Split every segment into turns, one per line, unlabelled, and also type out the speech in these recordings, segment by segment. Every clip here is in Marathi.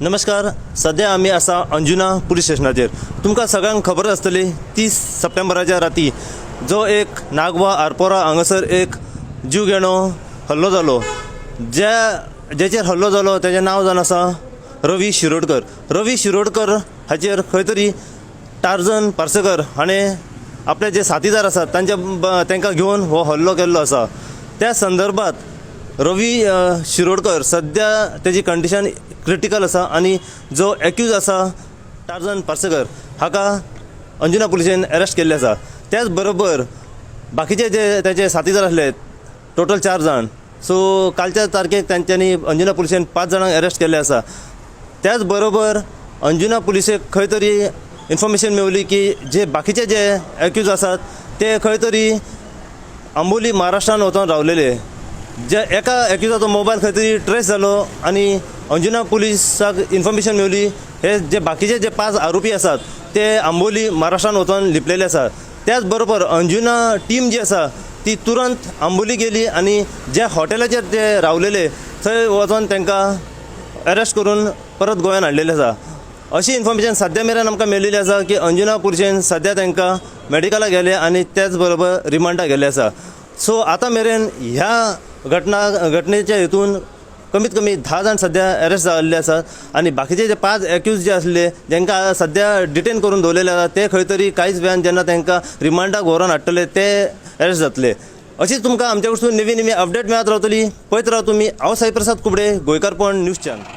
नमस्कार. सध्या आम्ही असा अंजुना पुलीस स्टेशनाचेर. तुमकां सगळ्यांक खबर आसतली 30 सप्टेंबराच्या राती जो एक नागवा आरपोरा हांगासर एक जीव घेणो हल्लो जालो. जेचेर हल्लो जालो तेजें नांव जावन आसा रवी शिरोडकर. रवी शिरोडकर हाचेर खंय तरी टार्झन पार्सेकर हाणें आपले जे साथीदार आसात तांकां घेवन हो हल्लो केल्लो आसा. त्या संदर्भात रवी शिरोडकर सध्या तेजी कंडिशन क्रिटिकल आसा आनी जो एक्यूज आसा टार्झन पार्सेकर हाका अंजुना पुलिसेन अरेस्ट केल्ले आसा. त्याच बरोबर बाकीचे जे तेजे साथीदार आसले टोटल 4 जाण. सो कालच्या तारखेक तांच्यांनी अंजुना पुलिसेन 5 जाणांक अरेस्ट केल्ले आसा. त्याच बरोबर अंजुना पुलिसेक खंय तरी इन्फॉर्मेशन मेवली की जे बाकीचे जे एक्यूज आसात ते खंय तरी आंबोली महाराष्ट्रान वचून रावलेले. जे एका एक्युजाचो मोबायल खंय तरी ट्रेस जालो आनी अंजुना पुलिसाक इन्फॉर्मेशन मेवली हे जे बाकीचे जे 5 आरोपी आसात ते आंबोली महाराष्ट्रान वचून लिपलेले आसात. त्याच बरोबर अंजुना टीम जी आसा ती तुरंत आंबोली गेली आनी ज्या हॉटेलाचेर ते रावलेले थंय वचून तांकां अरेस्ट करून परत गोंयांत हाडलेले आसा. अशी इन्फॉर्मेशन सद्या मेरेन आमकां मेळिल्ली आसा की अंजुना पुलिसेन सद्या तांकां मेडिकला गेले आनी त्याच बरोबर रिमांडाक गेले आसा. सो आतां मेरेन ह्या घटनेच्या हेतून कमीत कमी 10 जाण सद्या अरेस्ट जाल्ले आसात आनी बाकीचे जे 5 एक्यूज जे आसले जेंकां सद्या डिटेन करून दवरलेले आसा ते खंय तरी कांयच वेळान जेन्ना तांकां रिमांडाक व्हरून हाडटले ते अरेस्ट जातले. अशीच तुमकां आमच्या कडसून नवी अपडेट मेळत रावतली. पळयत राव तुमी. हांव साईप्रसाद कुबडे, गोंयकारपण news channel.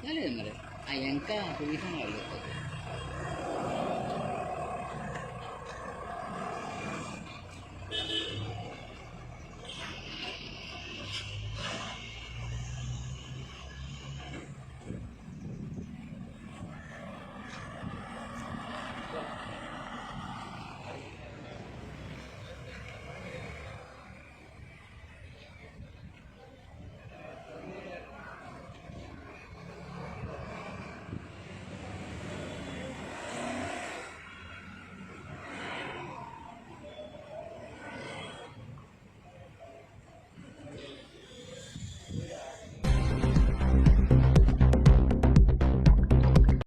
Dale, madre. Allá en casa, tu hijo no habla.